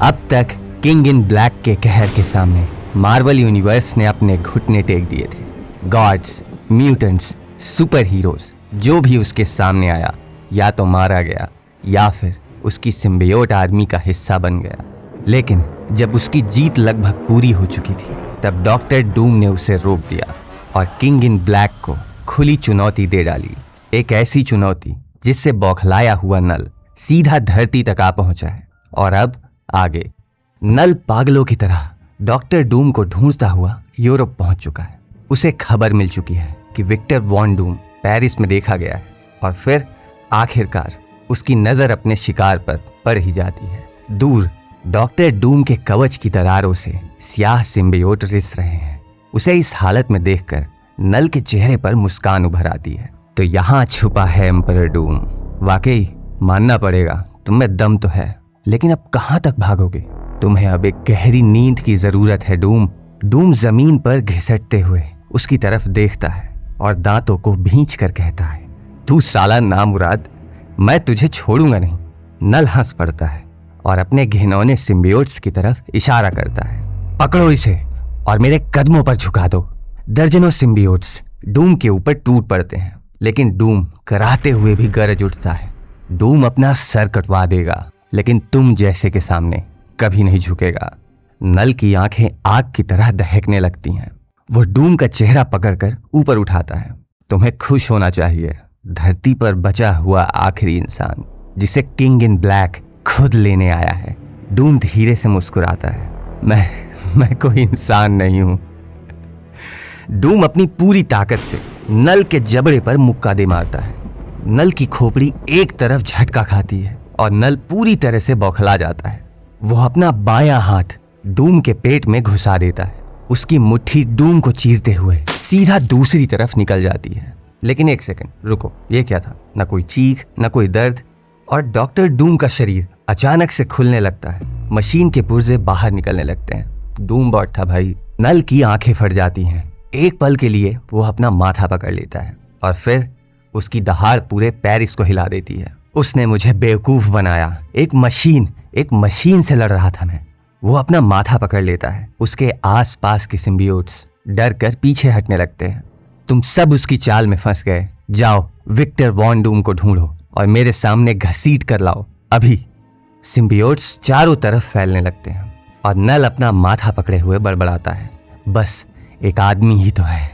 अब तक king in black के कहर के सामने मार्वल यूनिवर्स ने अपने घुटने टेक दिए थे। गॉड्स, म्यूटेंट्स, सुपर हीरोज जो भी उसके सामने आया या तो मारा गया या फिर उसकी सिम्बियोट आर्मी का हिस्सा बन गया। लेकिन जब उसकी जीत लगभग पूरी हो चुकी थी तब डॉक्टर डूम ने उसे रोक दिया और किंग इन ब्लैक को खुली चुनौती दे डाली। एक ऐसी चुनौती जिससे बौखलाया हुआ नल सीधा धरती तक आ पहुंचा है। और अब आगे नल पागलों की तरह डॉक्टर डूम को ढूंढता हुआ यूरोप पहुंच चुका है। उसे खबर मिल चुकी है कि विक्टर वॉन डूम पेरिस में देखा गया है और फिर आखिरकार उसकी नजर अपने शिकार पर पड़ ही जाती है। दूर डॉक्टर डूम के कवच की दरारों से स्याह सिम्बियोट रिस रहे हैं। उसे इस हालत में देखकर नल के चेहरे पर मुस्कान उभर आती है। तो यहाँ छुपा है एम्परर डूम। वाकई मानना पड़ेगा तुम में दम तो है, लेकिन अब कहाँ तक भागोगे? तुम्हें अब एक गहरी नींद की जरूरत है डूम। डूम जमीन पर घिसटते हुए उसकी तरफ देखता है और दांतों को भींच कर कहता है, तू साला नामुराद, मैं तुझे छोड़ूंगा नहीं। नल हंस पड़ता है और अपने घिनौने सिम्बियोट्स की तरफ इशारा करता है, पकड़ो इसे और मेरे कदमों पर झुका दो। दर्जनों सिम्बियोट्स डूम के ऊपर टूट पड़ते हैं, लेकिन डूम कराहते हुए भी गरज उठता है, डूम अपना सर कटवा देगा लेकिन तुम जैसे के सामने कभी नहीं झुकेगा। नल की आंखें आग की तरह दहकने लगती हैं। वो डूम का चेहरा पकड़कर ऊपर उठाता है। तुम्हें खुश होना चाहिए, धरती पर बचा हुआ आखिरी इंसान जिसे किंग इन ब्लैक खुद लेने आया है। डूम धीरे से मुस्कुराता है, मैं कोई इंसान नहीं हूं। डूम अपनी पूरी ताकत से नल के जबड़े पर मुक्का दे मारता है। नल की खोपड़ी एक तरफ झटका खाती है और नल पूरी तरह से बौखला जाता है। वो अपना बायां हाथ डूम के पेट में घुसा देता है। उसकी मुट्ठी डूम को चीरते हुए सीधा दूसरी तरफ निकल जाती है। लेकिन एक सेकंड रुको, ये क्या था? न कोई चीख, न कोई दर्द, और डॉक्टर डूम का शरीर अचानक से खुलने लगता है। मशीन के पुर्जे बाहर निकलने लगते हैं। डूम बॉट था भाई। नल की आंखें फट जाती हैं। एक पल के लिए वो अपना माथा पकड़ लेता है और फिर उसकी दहाड़ पूरे पेरिस को हिला देती है। उसने मुझे बेवकूफ बनाया। एक मशीन से लड़ रहा था मैं। वो अपना माथा पकड़ लेता है। उसके आसपास के सिम्बियोट्स डर कर पीछे हटने लगते हैं। तुम सब उसकी चाल में फंस गए। जाओ विक्टर वॉन डूम को ढूंढो और मेरे सामने घसीट कर लाओ अभी। सिम्बियोट्स चारों तरफ फैलने लगते हैं और नल अपना माथा पकड़े हुए बड़बड़ाता है, बस एक आदमी ही तो है।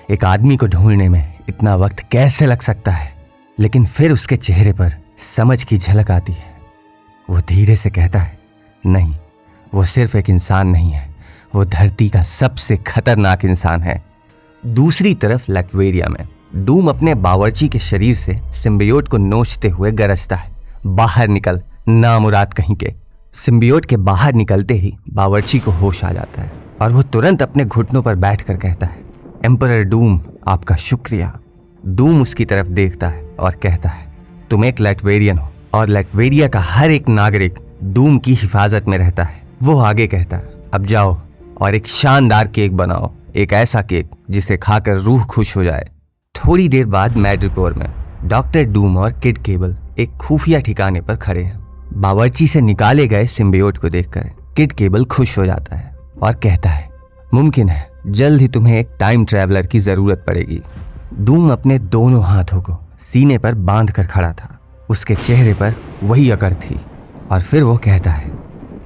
एक आदमी को ढूंढने में इतना वक्त कैसे लग सकता है? लेकिन फिर उसके चेहरे पर समझ की झलक आती है। वो धीरे से कहता है, नहीं, वो सिर्फ एक इंसान नहीं है, वो धरती का सबसे खतरनाक इंसान है। दूसरी तरफ लैटवेरिया में डूम अपने बावर्ची के शरीर से सिम्बियोट को नोचते हुए गरजता है, बाहर निकल नामुराद कहीं के। सिम्बियोट के बाहर निकलते ही बावर्ची को होश आ जाता है और वो तुरंत अपने घुटनों पर बैठकर कहता है, एम्परर डूम, आपका शुक्रिया। डूम उसकी तरफ देखता है और कहता है, तुम एक लैटवेरियन हो और लैटवेरिया का हर एक नागरिक डूम की हिफाजत में रहता है। वो आगे कहता है, अब जाओ और एक शानदार केक बनाओ, एक ऐसा केक जिसे खाकर रूह खुश हो जाए। थोड़ी देर बाद मैड्रिकोर में डॉक्टर डूम और किड केबल एक खुफिया ठिकाने पर खड़े हैं। बावर्ची से निकाले गए सिम्बियोट को देखकर किड केबल खुश हो जाता है और कहता है, मुमकिन है जल्द ही तुम्हें एक टाइम ट्रैवलर की जरूरत पड़ेगी। डूम अपने दोनों हाथों को सीने पर बांध कर खड़ा था। उसके चेहरे पर वही अकड़ थी और फिर वो कहता है,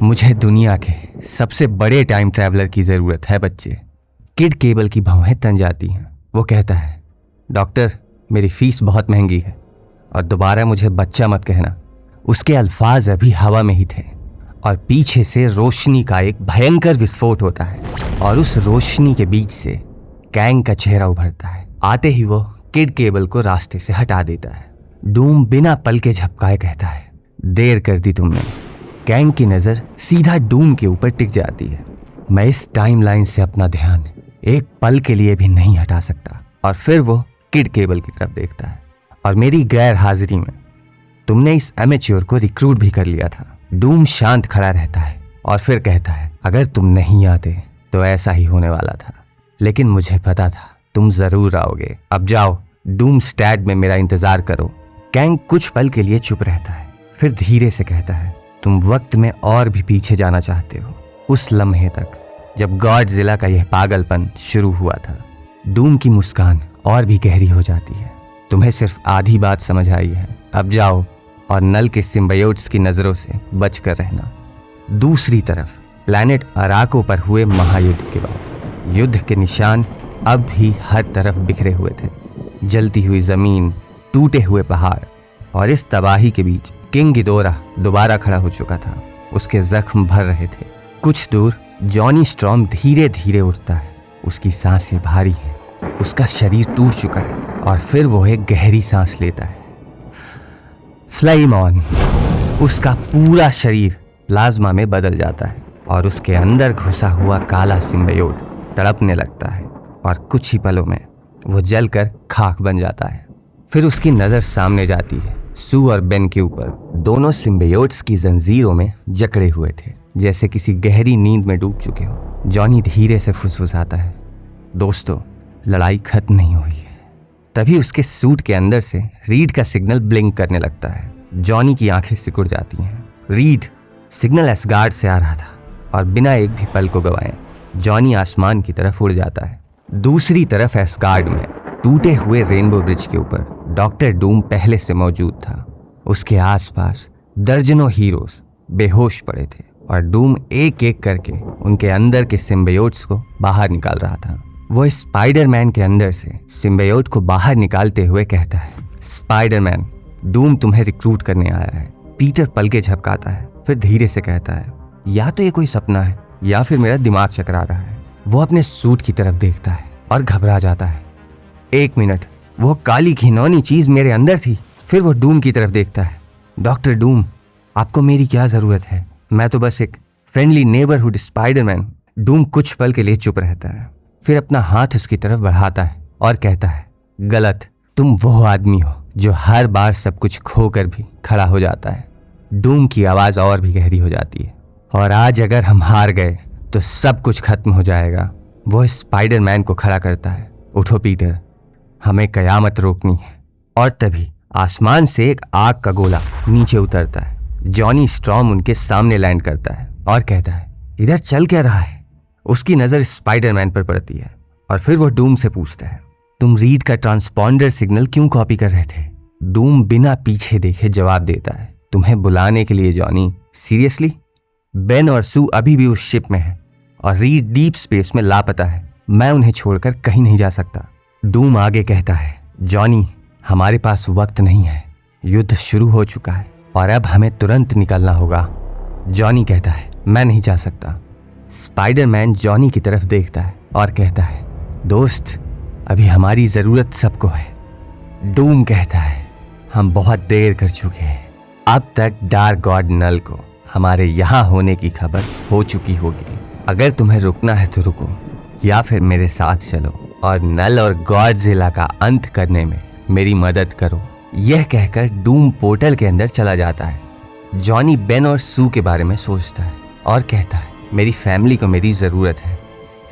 मुझे दुनिया के सबसे बड़े टाइम ट्रैवलर की जरूरत है बच्चे। किड केबल की भौहें तन जाती हैं। वो कहता है, डॉक्टर, मेरी फीस बहुत महंगी है और दोबारा मुझे बच्चा मत कहना। उसके अल्फाज अभी हवा में ही थे और पीछे से रोशनी का एक भयंकर विस्फोट होता है और उस रोशनी के बीच से कैंग का चेहरा उभरता है। आते ही वो किड केबल को रास्ते से हटा देता है। डूम बिना पल के झपकाए कहता है, देर कर दी तुमने। कैंग की नजर सीधा डूम के ऊपर टिक जाती है। मैं इस टाइमलाइन से अपना ध्यान एक पल के लिए भी नहीं हटा सकता। और फिर वो किड केबल की तरफ देखता है, और मेरी गैर हाजिरी में तुमने इस एमेच्योर को रिक्रूट भी कर लिया था। डूम शांत खड़ा रहता है और फिर कहता है, अगर तुम नहीं आते तो ऐसा ही होने वाला था, लेकिन मुझे पता था तुम जरूर आओगे। अब जाओ, डूम स्टैड में मेरा इंतजार करो। कैंग कुछ पल के लिए चुप रहता है, फिर धीरे से कहता है, तुम वक्त में और भी पीछे जाना चाहते हो, उस लम्हे तक जब गॉडजिला का यह पागलपन शुरू हुआ था। डूम की मुस्कान और भी गहरी हो जाती है। तुम्हें सिर्फ आधी बात समझ आई है, अब जाओ और नल के सिम्बायोट्स की नज़रों से बचकर रहना। दूसरी तरफ प्लैनेट अराको पर हुए महायुद्ध के बाद युद्ध के निशान अब भी हर तरफ बिखरे हुए थे। जलती हुई ज़मीन, टूटे हुए पहाड़, और इस तबाही के बीच किंग गिदोरा दोबारा खड़ा हो चुका था। उसके जख्म भर रहे थे। कुछ दूर जॉनी स्ट्रॉम धीरे धीरे उठता है। उसकी सांसें भारी हैं, उसका शरीर टूट चुका है, और फिर वो एक गहरी सांस लेता है। Flame on. उसका पूरा शरीर प्लाज्मा में बदल जाता है और उसके अंदर घुसा हुआ काला सिम्बायोट तड़पने लगता है, और कुछ ही पलों में वो जलकर खाक बन जाता है। फिर उसकी नज़र सामने जाती है सू और बेन के ऊपर। दोनों सिम्बायोट्स की जंजीरों में जकड़े हुए थे, जैसे किसी गहरी नींद में डूब चुके हो। जॉनी धीरे से फुसफुसाता है, दोस्तों, लड़ाई खत्म नहीं हुई है। तभी उसके सूट के अंदर से रीड का सिग्नल ब्लिंक करने लगता है। जॉनी की आंखें सिकुड़ जाती हैं। रीड, सिग्नल एसगार्ड से आ रहा था, और बिना एक भी पल को गवाए जॉनी आसमान की तरफ उड़ जाता है। दूसरी तरफ एसगार्ड में टूटे हुए रेनबो ब्रिज के ऊपर डॉक्टर डूम पहले से मौजूद था। उसके आसपास दर्जनों हीरोज बेहोश पड़े थे, और डूम एक एक करके उनके अंदर के सिम्बायोट्स को बाहर निकाल रहा था। वो स्पाइडरमैन के अंदर से सिम्बायोट को बाहर निकालते हुए कहता है, स्पाइडरमैन, डूम तुम्हें रिक्रूट करने आया है। पीटर पलके झपकाता है, फिर धीरे से कहता है, या तो ये कोई सपना है या फिर मेरा दिमाग चकरा रहा है। वो अपने सूट की तरफ देखता है और घबरा जाता है। एक मिनट, वो काली घिनौनी चीज मेरे अंदर थी। फिर वो डूम की तरफ देखता है, डॉक्टर डूम, आपको मेरी क्या जरूरत है? मैं तो बस एक फ्रेंडली नेबरहुड स्पाइडरमैन। डूम कुछ पल के लिए चुप रहता है, फिर अपना हाथ उसकी तरफ बढ़ाता है और कहता है, गलत, तुम वो आदमी हो जो हर बार सब कुछ खोकर भी खड़ा हो जाता है। डूम की आवाज और भी गहरी हो जाती है, और आज अगर हम हार गए तो सब कुछ खत्म हो जाएगा। वो स्पाइडरमैन को खड़ा करता है, उठो पीटर, हमें कयामत रोकनी है। और तभी आसमान से एक आग का गोला नीचे उतरता है। जॉनी स्ट्रॉम उनके सामने लैंड करता है और कहता है, इधर चल क्या रहा है? उसकी नज़र स्पाइडरमैन पर पड़ती है, और फिर वो डूम से पूछता है, तुम रीड का ट्रांसपॉन्डर सिग्नल क्यों कॉपी कर रहे थे? डूम बिना पीछे देखे जवाब देता है, तुम्हें बुलाने के लिए जॉनी। सीरियसली? बेन और सू अभी भी उस शिप में है, और रीड डीप स्पेस में लापता है। मैं उन्हें छोड़कर कहीं नहीं जा सकता। डूम आगे कहता है, जॉनी, हमारे पास वक्त नहीं है, युद्ध शुरू हो चुका है और अब हमें तुरंत निकलना होगा। जॉनी कहता है, मैं नहीं जा सकता। स्पाइडरमैन जॉनी की तरफ देखता है और कहता है, दोस्त, अभी हमारी ज़रूरत सबको है। डूम कहता है, हम बहुत देर कर चुके हैं। अब तक डार्क गॉड नल को हमारे यहाँ होने की खबर हो चुकी होगी। अगर तुम्हें रुकना है तो रुको, या फिर मेरे साथ चलो और नल और गॉडजिला का अंत करने में मेरी मदद करो। यह कहकर डूम पोर्टल के अंदर चला जाता है। जॉनी बेन और सू के बारे में सोचता है और कहता है, मेरी फैमिली को मेरी ज़रूरत है।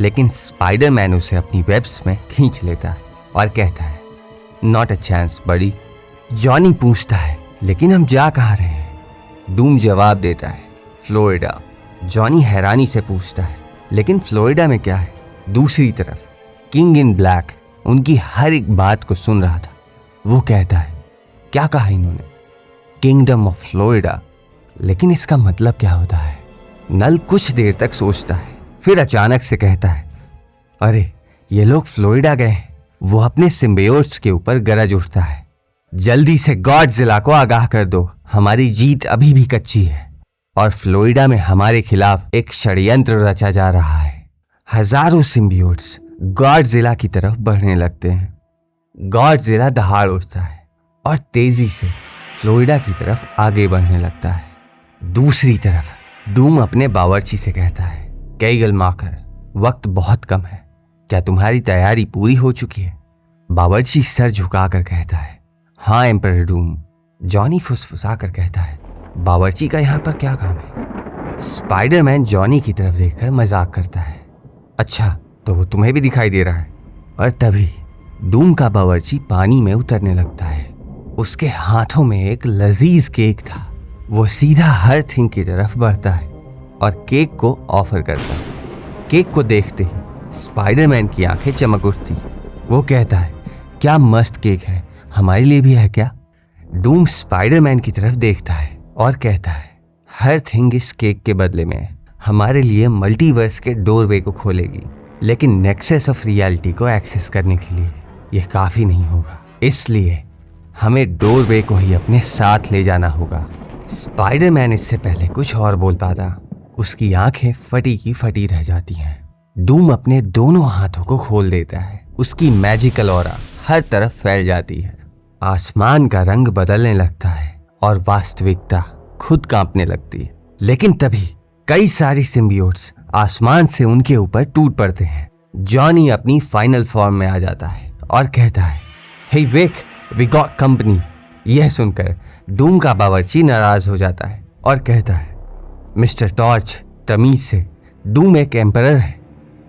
लेकिन स्पाइडरमैन उसे अपनी वेब्स में खींच लेता है और कहता है, नॉट अ चांस बड़ी। जॉनी पूछता है, लेकिन हम जा कहाँ रहे हैं? डूम जवाब देता है, फ्लोरिडा। जॉनी हैरानी से पूछता है, लेकिन फ्लोरिडा में क्या है? दूसरी तरफ किंग इन ब्लैक उनकी हर एक बात को सुन रहा था। वो कहता है, क्या कहा इन्होंने? किंगडम ऑफ फ्लोरिडा, लेकिन इसका मतलब क्या होता है? नल कुछ देर तक सोचता है, फिर अचानक से कहता है, अरे ये लोग फ्लोरिडा गए हैं। वो अपने सिम्बायोट्स के ऊपर गरज उठता है, जल्दी से गॉडजिला को आगाह कर दो, हमारी जीत अभी भी कच्ची है और फ्लोरिडा में हमारे खिलाफ एक षड्यंत्र रचा जा रहा है। हजारों सिम्बायोट्स गॉडजिला की तरफ बढ़ने लगते हैं। गॉडजिला दहाड़ उठता है और तेजी से फ्लोरिडा की तरफ आगे बढ़ने लगता है। दूसरी तरफ डूम अपने बावर्ची से कहता है, कैगल माकर, वक्त बहुत कम है, क्या तुम्हारी तैयारी पूरी हो चुकी है? बावर्ची सर झुकाकर कहता है, हाँ एम्परर डूम। जॉनी फुसफुसा कर कहता है, बावर्ची का यहाँ पर क्या काम है? स्पाइडरमैन जॉनी की तरफ देखकर मजाक करता है, अच्छा तो वो तुम्हें भी दिखाई दे रहा है। और तभी डूम का बावर्ची पानी में उतरने लगता है। उसके हाथों में एक लजीज केक था वो सीधा हर थिंग की तरफ बढ़ता है और केक को ऑफर करता है। केक को देखते ही स्पाइडरमैन की आंखें चमक उठती। वो कहता है, क्या मस्त केक है, हमारे लिए भी है क्या? डूम स्पाइडरमैन की तरफ देखता है और कहता है, हर थिंग इस केक के बदले में हमारे लिए मल्टीवर्स के डोरवे को खोलेगी, लेकिन नेक्सस ऑफ रियलिटी को एक्सेस करने के लिए यह काफी नहीं होगा। इसलिए हमें डोरवे को ही अपने साथ ले जाना होगा। स्पाइडरमैन इससे पहले कुछ और बोल पाता, उसकी आंखें फटी की फटी रह जाती हैं। डूम अपने दोनों हाथों को खोल देता है। उसकी मैजिकल ऑरा हर तरफ फैल जाती है। आसमान का रंग बदलने लगता है और वास्तविकता खुद कांपने लगती है। लेकिन तभी कई सारी सिम्बियोट्स आसमान से उनके ऊपर टूट पड़ते हैं। जॉनी अपनी फाइनल फॉर्म में आ जाता है और कहता है, हे वेक, वी गॉट कंपनी। यह सुनकर डूम का बावर्ची नाराज हो जाता है और कहता है, मिस्टर टॉर्च, तमीज से, डूम एक एम्परर है।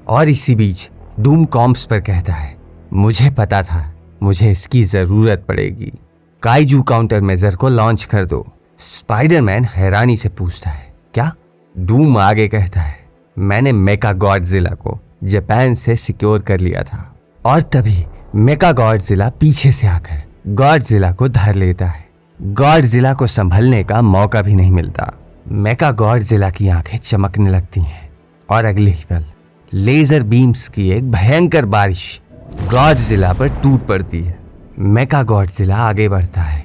और इसी बीच डूम कॉम्स पर कहता है, मुझे पता था मुझे इसकी जरूरत पड़ेगी। काइजू काउंटर मेजर को लॉन्च कर दो। स्पाइडरमैन हैरानी से पूछता है, क्या? डूम आगे कहता है, मैंने मेका गॉडजिला को जापान से सिक्योर कर लिया था। और तभी मेका गॉडजिला पीछे से आकर गॉडजिला को धर लेता है। गॉडजिला को संभलने का मौका भी नहीं मिलता। मेका गॉडजिला की आंखें चमकने लगती हैं और अगले ही पल लेजर बीम्स की एक भयंकर बारिश गॉडजिला पर टूट पड़ती है। मेका गॉडजिला आगे बढ़ता है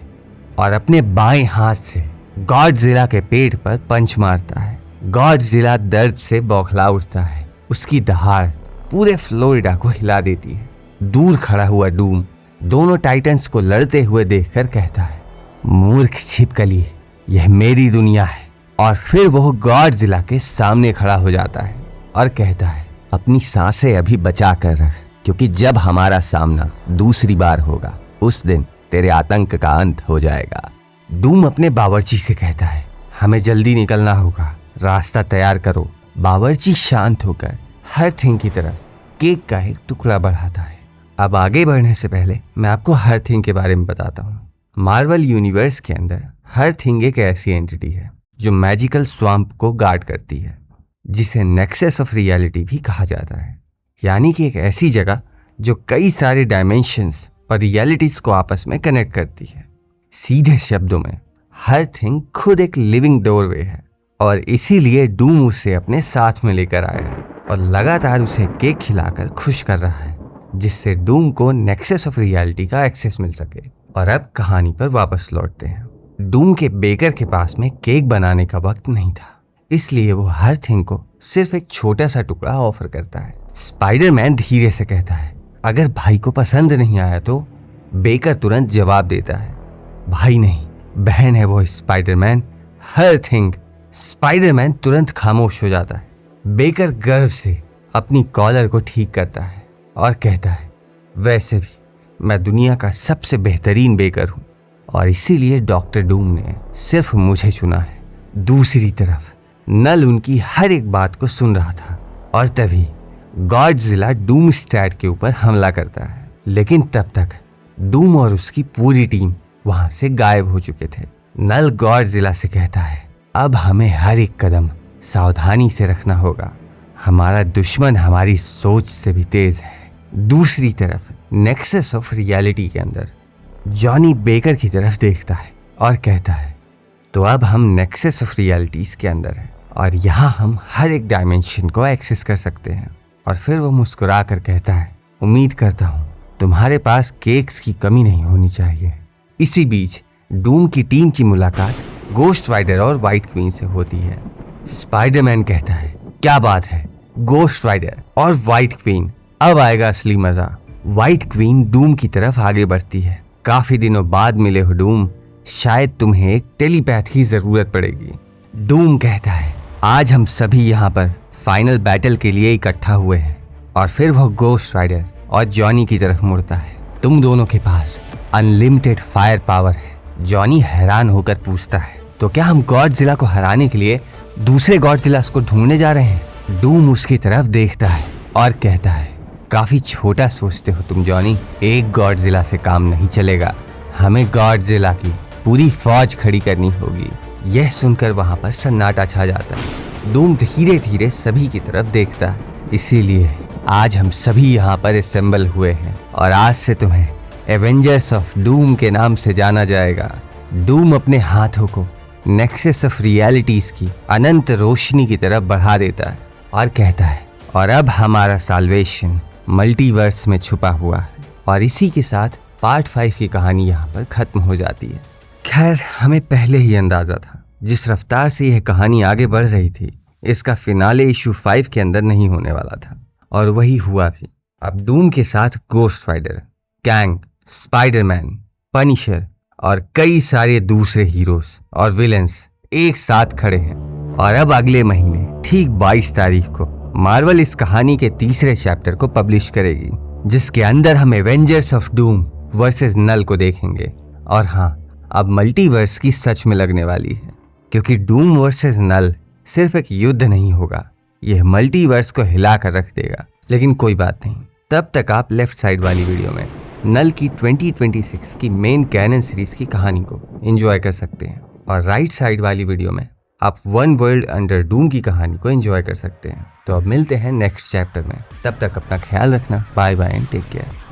और अपने बाएं हाथ से गॉडजिला के पेट पर पंच मारता है। गॉडजिला दर्द से बौखला उठता है। उसकी दहाड़ पूरे फ्लोरिडा को हिला देती है। दूर खड़ा हुआ डूम दोनों टाइटन्स को लड़ते हुए देखकर कहता है, मूर्ख छिपकली, यह मेरी दुनिया है। और फिर वो गॉडजिला के सामने खड़ा हो जाता है और कहता है, अपनी सांसें अभी बचा कर रख, क्योंकि जब हमारा सामना दूसरी बार होगा उस दिन तेरे आतंक का अंत हो जाएगा। डूम अपने बावर्ची से कहता है, हमें जल्दी निकलना होगा, रास्ता तैयार करो। बावर्ची शांत होकर हर थिंग की तरफ केक का एक टुकड़ा बढ़ाता है। अब आगे बढ़ने से पहले मैं आपको हर थिंग के बारे में बताता हूँ। मार्वल यूनिवर्स के अंदर हर थिंग एक ऐसी एंटिटी है जो मैजिकल स्वाम्प को गार्ड करती है, जिसे नेक्सस ऑफ रियलिटी भी कहा जाता है। यानी कि एक ऐसी जगह जो कई सारे डायमेंशंस और रियलिटीज को आपस में कनेक्ट करती है। सीधे शब्दों में हर थिंग खुद एक लिविंग डोरवे है और इसीलिए डूम उसे अपने साथ में लेकर आया है और लगातार उसे केक खिलाकर खुश कर रहा है, जिससे डूम को नेक्सस ऑफ रियलिटी का एक्सेस मिल सके। और अब कहानी पर वापस लौटते हैं। डूम के बेकर के पास में केक बनाने का वक्त नहीं था, इसलिए वो हर थिंग को सिर्फ एक छोटा सा टुकड़ा ऑफर करता है। स्पाइडरमैन धीरे से कहता है, अगर भाई को पसंद नहीं आया तो? बेकर तुरंत जवाब देता है, भाई नहीं, बहन है वो स्पाइडरमैन, हर थिंग। स्पाइडरमैन तुरंत खामोश हो जाता है। बेकर गर्व से अपनी कॉलर को ठीक करता है और कहता है, वैसे भी मैं दुनिया का सबसे बेहतरीन बेकर हूँ और इसीलिए डॉक्टर डूम ने सिर्फ मुझे चुना है। दूसरी तरफ नल उनकी हर एक बात को सुन रहा था और तभी गॉडजिला डूम स्टैट के ऊपर हमला करता है। लेकिन तब तक डूम और उसकी पूरी टीम वहां से गायब हो चुके थे। नल गॉडजिला से कहता है, अब हमें हर एक कदम सावधानी से रखना होगा, हमारा दुश्मन हमारी सोच से भी तेज है। दूसरी तरफ नेक्सस ऑफ रियलिटी के अंदर जॉनी बेकर की तरफ देखता है और कहता है, तो अब हम नेक्सस ऑफ रियलिटीज के अंदर हैं और यहाँ हम हर एक डायमेंशन को एक्सेस कर सकते हैं। और फिर वो मुस्कुरा कर कहता है, उम्मीद करता हूँ तुम्हारे पास केक्स की कमी नहीं होनी चाहिए। इसी बीच डूम की टीम की मुलाकात गोस्ट राइडर और व्हाइट क्वीन से होती है। स्पाइडरमैन कहता है, क्या बात है, गोस्ट राइडर और व्हाइट क्वीन, अब आएगा असली मजा। व्हाइट क्वीन डूम की तरफ आगे बढ़ती है। काफी दिनों बाद मिले हो डूम, शायद तुम्हें एक टेलीपैथ की जरूरत पड़ेगी। डूम कहता है, आज हम सभी यहाँ पर फाइनल बैटल के लिए इकट्ठा हुए हैं। और फिर वो गोस्ट राइडर और जॉनी की तरफ मुड़ता है, तुम दोनों के पास अनलिमिटेड फायर पावर है। जॉनी हैरान होकर पूछता है, तो क्या हम गॉडजिला को हराने के लिए दूसरे गॉडजिलास को ढूंढने जा रहे हैं? डूम उसकी तरफ देखता है और कहता है, काफी छोटा सोचते हो तुम जॉनी, एक गॉडजिला से काम नहीं चलेगा, हमें गॉडजिला की पूरी फौज खड़ी करनी होगी। यह सुनकर वहां पर सन्नाटा छा जाता है। डूम धीरे धीरे सभी की तरफ देखता है। इसीलिए आज हम सभी यहाँ पर असेंबल हुए हैं और आज से तुम्हें एवेंजर्स ऑफ डूम के नाम से जाना जाएगा। डूम अपने हाथों को नेक्सस ऑफ रियलिटीज की अनंत रोशनी की तरफ बढ़ा देता है और कहता है, और अब हमारा साल्वेशन मल्टीवर्स में छुपा हुआ है। और इसी के साथ पार्ट 5 की कहानी यहाँ पर खत्म हो जाती है। खैर, हमें पहले ही अंदाजा था जिस रफ्तार से यह कहानी आगे बढ़ रही थी, इसका फिनाले इशू 5 के अंदर नहीं होने वाला था, और वही हुआ भी। अब डूम के साथ Ghost Rider, Kang, Spiderman, Punisher और कई सारे दूसरे हीरोज और विलेंस एक साथ खड़े हैं। और अब अगले महीने ठीक 22 तारीख को मार्वल इस कहानी के तीसरे चैप्टर को पब्लिश करेगी, जिसके अंदर हम एवेंजर्स ऑफ डूम वर्सेस नल को देखेंगे। और हाँ, अब मल्टीवर्स की सच में लगने वाली है, क्योंकि डूम वर्सेस नल सिर्फ एक युद्ध नहीं होगा, यह मल्टीवर्स को हिला कर रख देगा। लेकिन कोई बात नहीं, तब तक आप लेफ्ट साइड वाली वीडियो में नल की 2026 की मेन कैनन सीरीज की कहानी को एंजॉय कर सकते हैं, और राइट साइड वाली वीडियो में आप वन वर्ल्ड अंडर डूम की कहानी को एंजॉय कर सकते हैं। तो अब मिलते हैं नेक्स्ट चैप्टर में, तब तक अपना ख्याल रखना। Bye bye and take care.